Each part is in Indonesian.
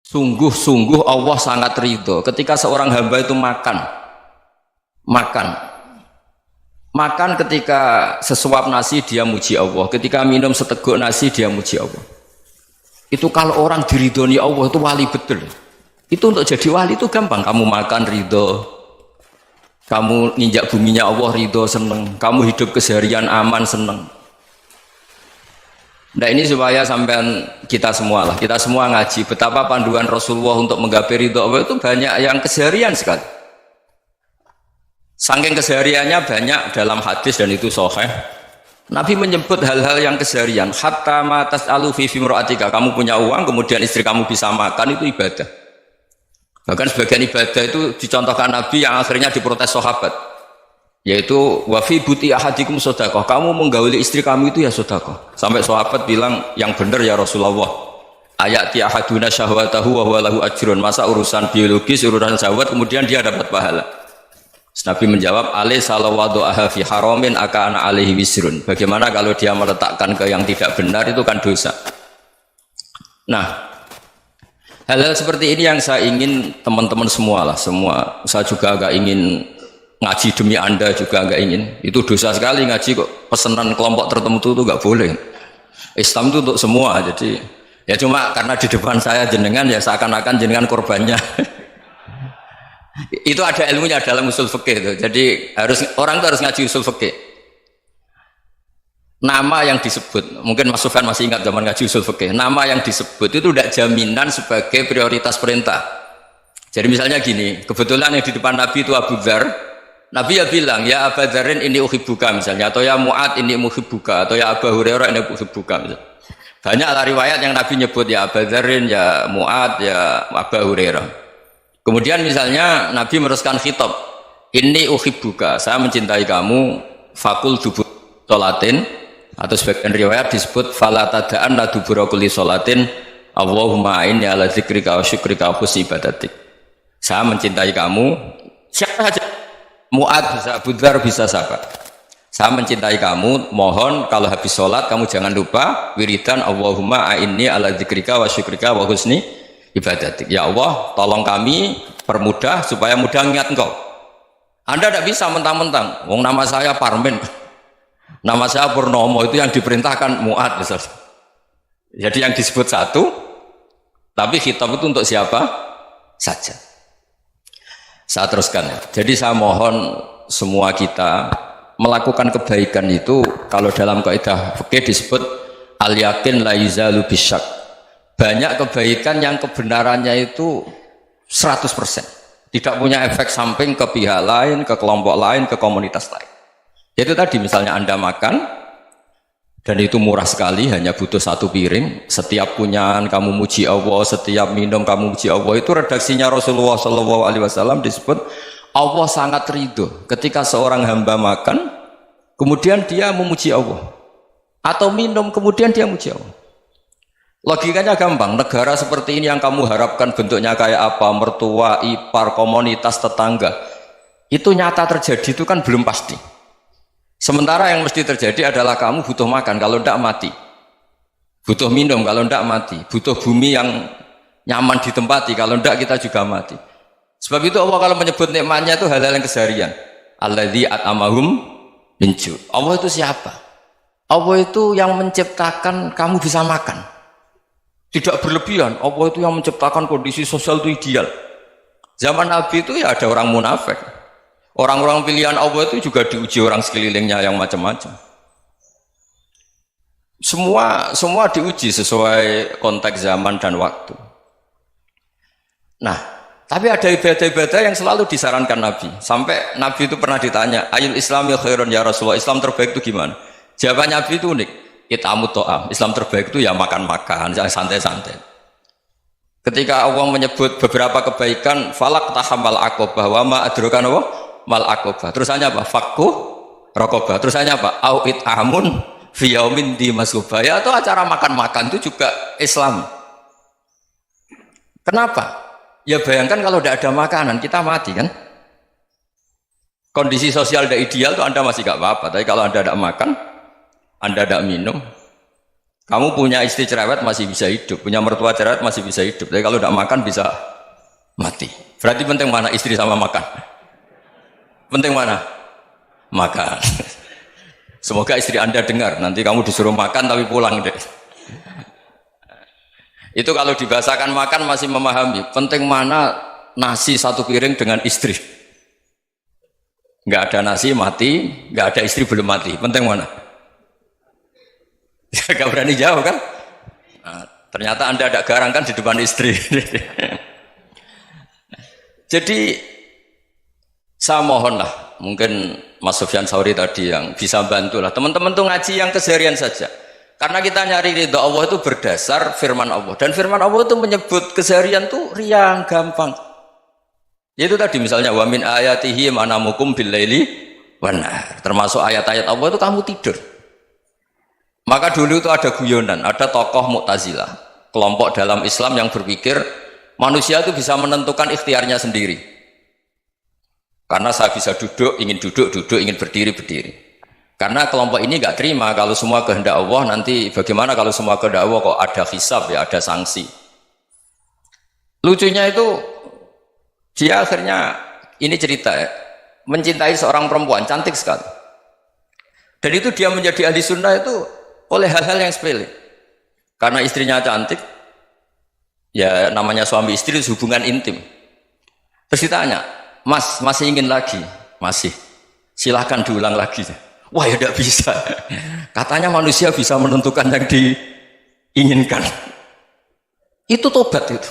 Sungguh-sungguh Allah sangat ridho ketika seorang hamba itu makan ketika sesuap nasi dia muji Allah, ketika minum seteguk nasi dia muji Allah. Itu kalau orang diridhoni Allah itu wali betul. Itu untuk jadi wali itu gampang. Kamu makan ridho, kamu nginjak buminya Allah ridho seneng, kamu hidup keseharian aman seneng. Nah ini supaya sampean kita semua ngaji betapa panduan Rasulullah untuk menggapai ridho Allah itu banyak yang keseharian sekali. Saking kesehariannya banyak dalam hadis dan itu sahih. Nabi menyebut hal-hal yang keseharian. Hatta ma tas'alu fi fimra'atika. Kamu punya uang kemudian istri kamu bisa makan itu ibadah. Bahkan sebagian ibadah itu dicontohkan Nabi yang akhirnya diprotes sahabat. Yaitu wa fi buti ahadikum sedekah. Kamu menggauli istri kamu itu ya sedekah. Sampai sahabat bilang yang benar ya Rasulullah. Ayati ahaduna syahwatahu wa huwa lahu ajrun. Masa urusan biologis, urusan syahwat kemudian dia dapat pahala. Nabi menjawab, alai salawadu'aha fi haramin aka'ana alaihi wisrun. Bagaimana kalau dia meletakkan ke yang tidak benar itu kan dosa. Nah, hal-hal seperti ini yang saya ingin teman-teman semua saya juga agak ingin ngaji demi Anda juga agak ingin. Itu dosa sekali ngaji kok pesanan kelompok tertentu itu enggak boleh. Islam itu untuk semua. Jadi ya cuma karena di depan saya jenengan ya seakan-akan jenengan korbannya. Itu ada ilmunya dalam usul fikih itu. Jadi orang itu harus ngaji usul fikih. Nama yang disebut, mungkin Mas Sufyan masih ingat zaman ngaji usul fikih. Nama yang disebut itu tidak jaminan sebagai prioritas perintah. Jadi misalnya gini, kebetulan yang di depan Nabi itu Abu Dzar. Nabi ya bilang, ya Abu Dzarin ini uhibbuka misalnya, atau ya Mu'ad ini uhibbuka, atau ya Abu Hurairah ini uhibbuka misalnya. Banyak riwayat yang Nabi nyebut ya Abu Dzarin, ya Mu'ad, ya Abu Hurairah. Kemudian misalnya Nabi meneruskan khitab, ini uhibbuka, saya mencintai kamu, fakul dubur sholatin, atau sebagian riwayat disebut fala tada'an la dubura kulli sholatin, Allahumma inni ala dzikrika wa syukrika wa husni ibadatik. Saya mencintai kamu, siapa saja, Mu'ad bisa, Abu Dzar bisa sahabat. Saya mencintai kamu, mohon kalau habis sholat kamu jangan lupa wiridan Allahumma inni ala dzikrika wa syukrika wa husni ibadatik. Ya Allah, tolong kami permudah supaya mudah ingat Engkau. Anda tidak bisa mentang-mentang, wong nama saya Parmin, nama saya Purnomo, itu yang diperintahkan Mu'ad misalnya. Jadi yang disebut satu, tapi khitab itu untuk siapa saja. Saya teruskan ya. Jadi saya mohon semua kita melakukan kebaikan itu kalau dalam kaidah fikih disebut al yakin la yuzalu bisyak. Banyak kebaikan yang kebenarannya itu 100%. Tidak punya efek samping ke pihak lain, ke kelompok lain, ke komunitas lain. Itu tadi misalnya Anda makan dan itu murah sekali, hanya butuh satu piring. Setiap punyaan kamu muji Allah, setiap minum kamu muji Allah. Itu redaksinya Rasulullah SAW disebut Allah sangat ridho ketika seorang hamba makan, kemudian dia memuji Allah, atau minum kemudian dia muji Allah. Logikanya gampang, negara seperti ini yang kamu harapkan bentuknya kayak apa, mertua, ipar, komunitas, tetangga, itu nyata terjadi itu kan belum pasti. Sementara yang mesti terjadi adalah kamu butuh makan, kalau tidak mati. Butuh minum, kalau tidak mati. Butuh bumi yang nyaman ditempati, kalau tidak kita juga mati. Sebab itu Allah kalau menyebut nikmatnya itu hal-hal yang keseharian. Alladzi at'amahum min ju'. Allah itu siapa? Allah itu yang menciptakan kamu bisa makan. Tidak berlebihan. Allah itu yang menciptakan kondisi sosial itu ideal. Zaman Nabi itu ya ada orang munafik. Orang-orang pilihan Allah itu juga diuji orang sekelilingnya yang macam-macam. Semua diuji sesuai konteks zaman dan waktu. Nah, tapi ada ibadah-ibadah yang selalu disarankan Nabi. Sampai Nabi itu pernah ditanya, ayul islami khairun ya Rasulullah, Islam terbaik itu gimana? Jawaban Nabi itu unik. It'amut to'am. Islam terbaik itu ya makan-makan, yang santai-santai. Ketika Allah menyebut beberapa kebaikan, falak tahamal aqobah, wa ma adrokan Allah mal aqobah. Terusannya apa? Fakku rokobah. Terusannya apa? Au it'amun fiyaumin di masubah. Ya itu acara makan-makan itu juga Islam. Kenapa? Ya bayangkan kalau tidak ada makanan, kita mati kan? Kondisi sosial tidak ideal itu Anda masih gak apa-apa. Tapi kalau Anda tidak makan, Anda tidak minum, Kamu punya istri cerewet masih bisa hidup, punya mertua cerewet masih bisa hidup. Tapi kalau tidak makan bisa mati. Berarti penting mana istri sama makan? Penting mana? Makan. Semoga istri Anda dengar. Nanti kamu disuruh makan tapi pulang deh. Itu kalau dibahasakan makan masih memahami. Penting mana nasi satu piring dengan istri. Nggak ada nasi mati, nggak ada istri belum mati. Penting mana? Gak berani jawab kan? Nah, ternyata Anda ada garang kan di depan istri. Jadi saya mohonlah, mungkin Mas Sufyan Sauri tadi yang bisa bantulah teman-teman tuh ngaji yang keseharian saja. Karena kita nyari ridha Allah itu berdasar firman Allah, dan firman Allah itu menyebut keseharian tuh riang gampang. Yaitu tadi misalnya wa min ayatihi manamukum bil laili wan nahar. Termasuk ayat-ayat Allah itu kamu tidur. Maka dulu itu ada guyonan, ada tokoh Mu'tazilah, kelompok dalam Islam yang berpikir manusia itu bisa menentukan ikhtiarnya sendiri. Karena saya bisa duduk, ingin berdiri, berdiri. Karena kelompok ini nggak terima kalau semua kehendak Allah, nanti bagaimana kalau semua kehendak Allah kok ada hisab ya, ada sanksi. Lucunya itu dia akhirnya, ini cerita ya, mencintai seorang perempuan cantik sekali. Dan itu dia menjadi ahli sunnah itu oleh hal-hal yang sepele. Karena istrinya cantik, ya namanya suami istri hubungan intim. Terus ditanya, Mas, masih ingin lagi? Masih. Silahkan diulang lagi. Wah ya tidak bisa. Katanya manusia bisa menentukan yang diinginkan. Itu tobat itu.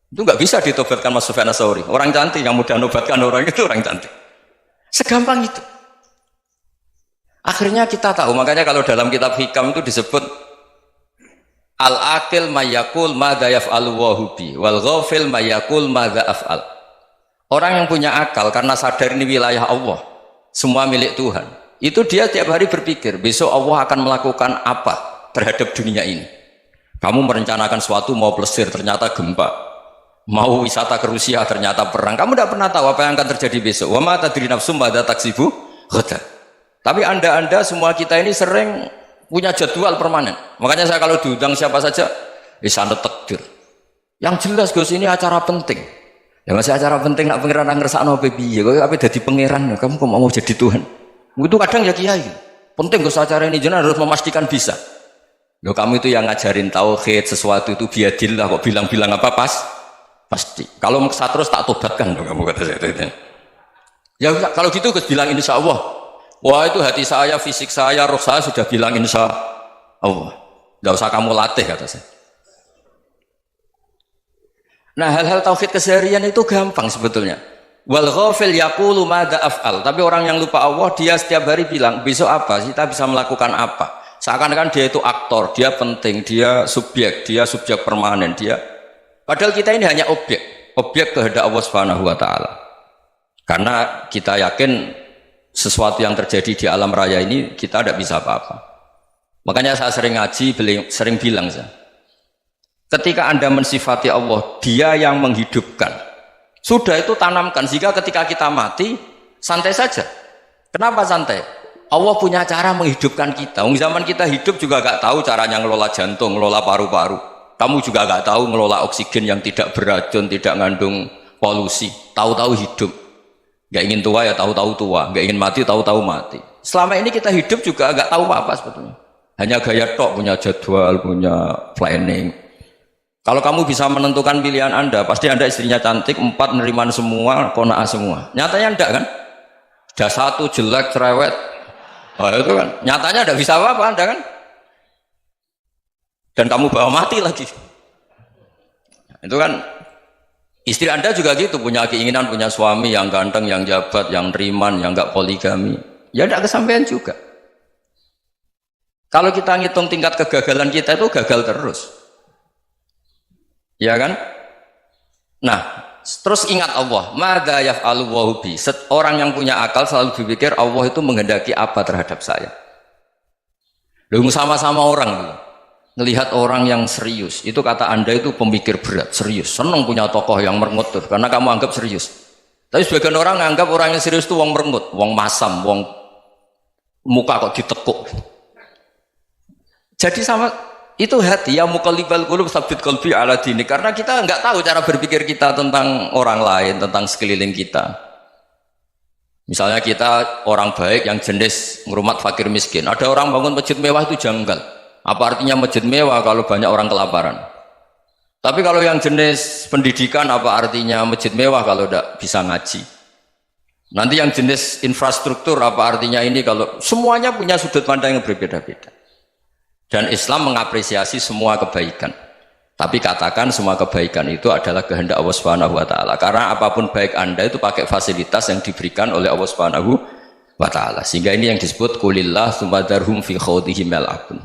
Itu nggak bisa ditobatkan Mas Sufyan Ats-Tsauri. Orang cantik yang mudah nobatkan orang itu orang cantik. Segampang itu. Akhirnya kita tahu, makanya kalau dalam kitab Hikam itu disebut al-aqil mayyakul madza yaf'alu wa hubi wal ghafil mayyakul madza af'al. Orang yang punya akal karena sadar ini wilayah Allah, semua milik Tuhan. Itu dia tiap hari berpikir, besok Allah akan melakukan apa terhadap dunia ini. Kamu merencanakan suatu mau plesir, ternyata gempa. Mau wisata ke Rusia, ternyata perang. Kamu tidak pernah tahu apa yang akan terjadi besok. Wa ma tadri nafsum madza taksibu ghadan. Tapi anda semua kita ini sering punya jadwal permanen. Makanya saya kalau diundang siapa saja, sana takdir. Yang jelas Gus ini acara penting. Ya masih acara penting nak pangeran ngersakno piye? Kok ape dadi pangeran? Kamu kok mau jadi Tuhan? Itu kadang ya kiai. Penting Gus acara ini jenengan harus memastikan bisa. Loh kamu itu yang ngajarin tauhid, sesuatu itu biadillah kok bilang-bilang apa pasti. Kalau maksa terus tak tobatkan loh kamu kata saya itu. Ya kalau gitu Gus bilang insya Allah. Wah itu hati saya, fisik saya, roh saya sudah bilang insya Allah. Tidak usah kamu latih kata saya. Nah hal-hal tauhid keseharian itu gampang sebetulnya. Wal ghafil yaqulu madza af'al. Tapi orang yang lupa Allah dia setiap hari bilang besok apa? Kita bisa melakukan apa? Seakan-akan dia itu aktor, dia penting, dia subjek permanen, dia. Padahal kita ini hanya objek kehendak Allah Subhanahu wa taala. Karena kita yakin sesuatu yang terjadi di alam raya ini kita tidak bisa apa-apa. Makanya saya sering ngaji, sering bilang saya, ketika Anda mensifati Allah, Dia yang menghidupkan. Sudah itu tanamkan sehingga ketika kita mati santai saja. Kenapa santai? Allah punya cara menghidupkan kita. Zaman kita hidup juga gak tahu caranya ngelola jantung, ngelola paru-paru. Kamu juga gak tahu ngelola oksigen yang tidak beracun, tidak mengandung polusi. Tahu-tahu hidup. Gak ingin tua ya tahu-tahu tua, gak ingin mati tahu-tahu mati. Selama ini kita hidup juga gak tahu apa-apa sebetulnya. Hanya gaya tok, punya jadwal, punya planning. Kalau kamu bisa menentukan pilihan Anda, pasti Anda istrinya cantik, 4 neriman semua, qanaah semua. Nyatanya enggak kan? Ada 1 jelek, cerewet. Oh, itu kan. Nyatanya enggak bisa apa-apa Anda kan? Dan kamu bawa mati lagi. Itu kan. Istri Anda juga gitu, punya keinginan, punya suami yang ganteng, yang jabat, yang neriman, yang enggak poligami. Ya enggak kesampaian juga. Kalau kita ngitung tingkat kegagalan kita itu gagal terus. Ya kan? Nah, terus ingat Allah, madza yaf'alu wa bi. Orang yang punya akal selalu berpikir Allah itu menghendaki apa terhadap saya. Lalu sama-sama orang melihat orang yang serius, itu kata Anda itu pemikir berat, serius, senang punya tokoh yang merengut karena kamu anggap serius. Tapi sebagian orang anggap orang yang serius itu wong merengut, wong masam, wong muka kok ditekuk. Jadi sama Itu hati ya muqallibal qulub tsabbit qalbi ala dini, karena kita nggak tahu cara berpikir kita tentang orang lain, tentang sekeliling kita. Misalnya kita orang baik yang jenis ngrumat fakir miskin, ada orang bangun masjid mewah itu janggal. Apa artinya masjid mewah kalau banyak orang kelaparan? Tapi kalau yang jenis pendidikan, apa artinya masjid mewah kalau tidak bisa ngaji? Nanti yang jenis infrastruktur, apa artinya ini kalau semuanya punya sudut pandang yang berbeda-beda. Dan Islam mengapresiasi semua kebaikan. Tapi katakan semua kebaikan itu adalah kehendak Allah Subhanahu wa taala. Karena apapun baik Anda itu pakai fasilitas yang diberikan oleh Allah Subhanahu wa taala. Sehingga ini yang disebut qulillah tsummadarhum fi khawdihim yal'abun.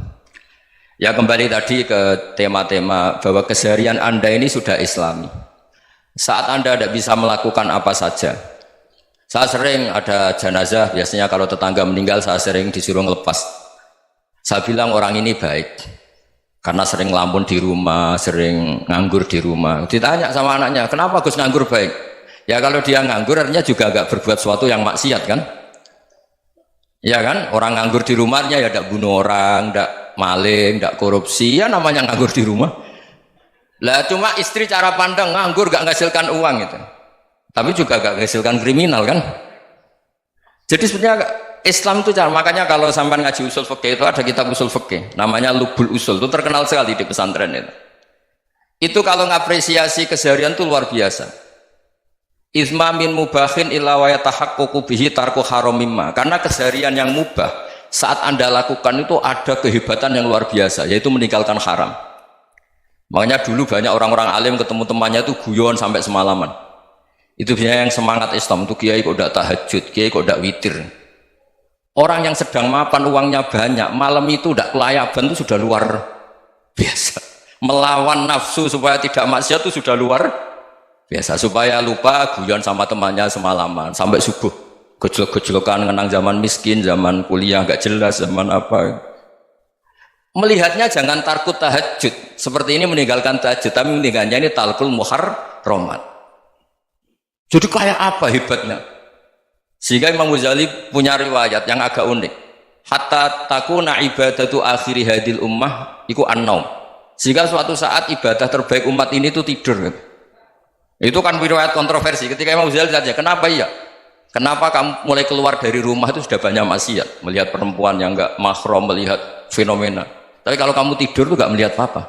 Ya, kembali tadi ke tema-tema bahwa keseharian Anda ini sudah Islami. Saat Anda tidak bisa melakukan apa saja. Saya sering ada jenazah, biasanya kalau tetangga meninggal saya sering disuruh ngelepas. Saya bilang orang ini baik karena sering ngelamun di rumah, sering nganggur di rumah. Ditanya sama anaknya, kenapa Gus nganggur baik? Ya kalau dia nganggur artinya juga agak berbuat sesuatu yang maksiat kan? Ya kan? Orang nganggur di rumahnya ya tidak bunuh orang, tidak maling, tidak korupsi, ya namanya nganggur di rumah. Lah cuma istri cara pandang nganggur gak menghasilkan uang itu. Tapi juga gak menghasilkan kriminal kan? Jadi sebenarnya Islam itu cara, makanya kalau sampai ngaji usul fikih itu ada kitab usul fikih namanya Lubul Usul, itu terkenal sekali di pesantren itu. Itu kalau ngapresiasi keseharian itu luar biasa. Isma min mubahin illa wa yatahaqqaqu bihi tarku haramimma. Karena keseharian yang mubah saat Anda lakukan itu ada kehebatan yang luar biasa, yaitu meninggalkan haram. Makanya dulu banyak orang-orang alim ketemu temannya itu guyon sampai semalaman. Itu biasanya yang semangat Islam itu, kiai kok tidak tahajud, kiai kok tidak witir. Orang yang sedang mapan uangnya banyak, malam itu tidak kelayaban itu sudah luar biasa. Melawan nafsu supaya tidak maksiat itu sudah luar biasa. Supaya lupa guyon sama temannya semalaman sampai subuh. Gejlok-gejlokan ngenang zaman miskin, zaman kuliah nggak jelas, zaman apa. Melihatnya jangan tarkut tahajud. Seperti ini meninggalkan tahajud, tapi meninggalkannya ini talkul muharramat. Jadi kayak apa hebatnya? Sehingga Imam Ghazali punya riwayat yang agak unik. Hatta takuna ibadatu akhiri hadil ummah iku an-naum. Sehingga suatu saat ibadah terbaik umat ini itu tidur. Itu kan riwayat kontroversi. Ketika Imam Ghazali saja, kenapa iya? Kenapa kamu mulai keluar dari rumah itu sudah banyak maksiat, melihat perempuan yang enggak mahram, melihat fenomena. Tapi kalau kamu tidur itu enggak melihat apa-apa.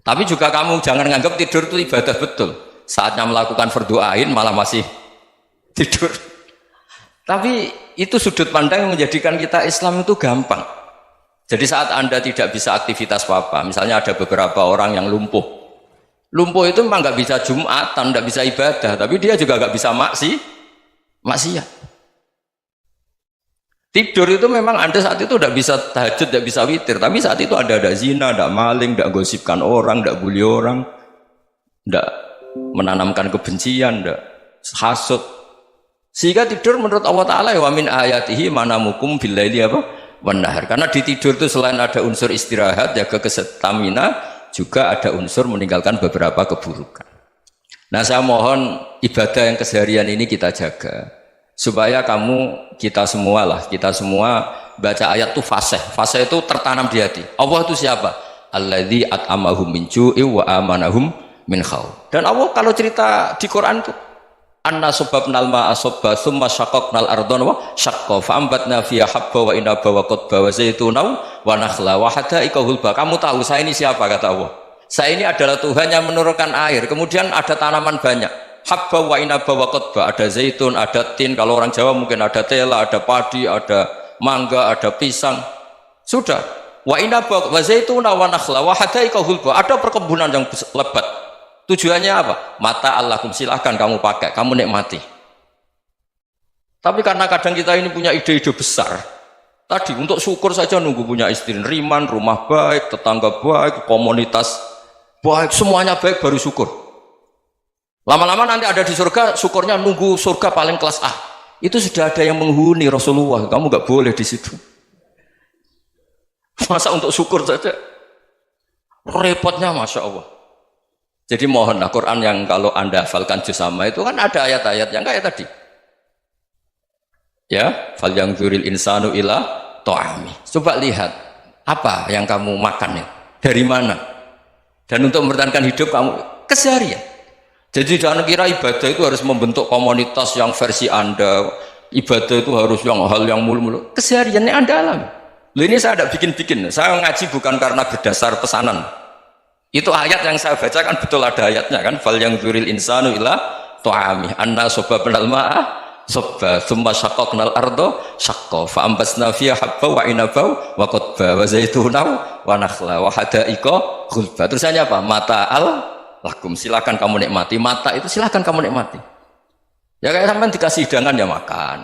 Tapi juga kamu jangan menganggap tidur itu ibadah betul. Saatnya melakukan fardhu ain malah masih tidur. Tapi itu sudut pandang yang menjadikan kita Islam itu gampang. Jadi saat Anda tidak bisa aktivitas apa-apa, misalnya ada beberapa orang yang lumpuh. Lumpuh itu memang nggak bisa Jumatan, nggak bisa ibadah, tapi dia juga nggak bisa maksiat. Tidur itu memang Anda saat itu tidak bisa tahajud, tidak bisa witir, tapi saat itu ada zina, ada maling, tidak gosipkan orang, tidak bully orang, tidak menanamkan kebencian, tidak hasud. Sehingga tidur menurut Allah Ta'ala wa min ayatihi manamukum billaili apa? Wan-nahar. Karena di tidur itu selain ada unsur istirahat, jaga stamina, juga ada unsur meninggalkan beberapa keburukan. Nah, saya mohon ibadah yang keseharian ini kita jaga. Supaya kita semua baca ayat itu fasih. Fasih itu tertanam di hati. Allah itu siapa? Alladzi at'amahum min ju'i wa amanahum min khauf. Dan Allah kalau cerita di Quran itu anna sababnal ma'a sabba tsumma syaqaqnal ardha wa syaqqa fa ambatna fiha habba wa inaba wa qadba wa zaituna wa nakhla wa hada'iqa hulba. Kamu tahu saya ini siapa, kata Allah? Saya ini adalah Tuhan yang menurunkan air, kemudian ada tanaman banyak, habba wa inaba wa qadba, ada zaitun, ada tin, kalau orang Jawa mungkin ada tela, ada padi, ada mangga, ada pisang. Sudah. Wa inaba wa zaituna wa nakhla wa hada'iqa hulba, ada perkebunan yang lebat. Tujuannya apa? Mata Allahkum, silahkan kamu pakai, kamu nikmati. Tapi karena kadang kita ini punya ide-ide besar. Tadi untuk syukur saja nunggu punya istri riman, rumah baik, tetangga baik, komunitas baik, semuanya baik baru syukur. Lama-lama nanti ada di surga, syukurnya nunggu surga paling kelas A. Itu sudah ada yang menghuni Rasulullah, kamu nggak boleh di situ. Masa untuk syukur saja? Repotnya Masya Allah. Jadi mohonlah Quran yang kalau Anda hafalkan juz sama itu kan ada ayat-ayat yang kayak tadi. Ya, fal yang dzuril insanu ila ta'ami. Coba lihat Apa yang kamu makan ya? Dari mana? Dan untuk mempertahankan hidup kamu keseharian. Jadi jangan kira ibadah itu harus membentuk komunitas yang versi Anda. Ibadah itu harus yang hal yang mulu-mulu. Kesehariannya Anda alami. Ini saya tidak bikin-bikin. Saya ngaji bukan karena berdasar pesanan. Itu ayat yang saya bacakan betul ada ayatnya kan. Fal yang dzuril insanu ila tu'ami anna sababnal ma'a sabba thumma syaqqaqnal ardo syaqqa fa ambasna fiha habba wa inaba wa qadba wa zaituna wa nakhla wa hadaiqa ghulba. Terusannya apa? Mata'al lakum, silakan kamu nikmati. Mata itu silakan kamu nikmati. Ya kayak sampean dikasih hidangan ya makan.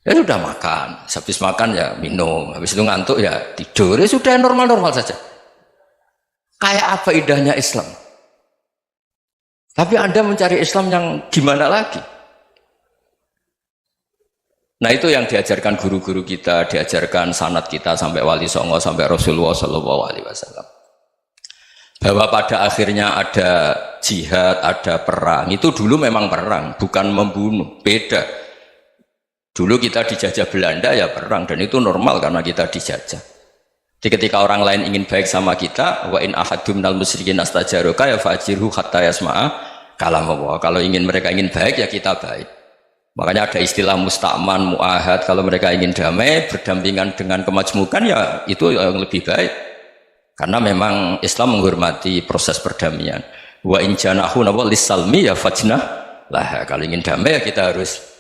Ya sudah makan, habis makan ya minum, habis itu ngantuk ya tidur. Ya sudah normal-normal saja. Kayak apa indahnya Islam. Tapi Anda mencari Islam yang gimana lagi? Nah itu yang diajarkan guru-guru kita, diajarkan sanad kita sampai Wali Songo, sampai Rasulullah SAW. Bahwa pada akhirnya ada jihad, ada perang. Itu dulu memang perang, bukan membunuh. Beda. Dulu kita dijajah Belanda ya perang, dan itu normal karena kita dijajah. Jadi ketika orang lain ingin baik sama kita, wa in ahadum minal musyrikin astajaruka ya fajirhu hatta yasma'a kalam Allah. Kalau mereka ingin baik ya kita baik. Makanya ada istilah musta'man, mu'ahad. Kalau mereka ingin damai, berdampingan dengan kemajmukan ya itu yang lebih baik. Karena memang Islam menghormati proses perdamaian. Wa in janahu lis-salmi ya fajnah lah. Kalau ingin damai ya kita harus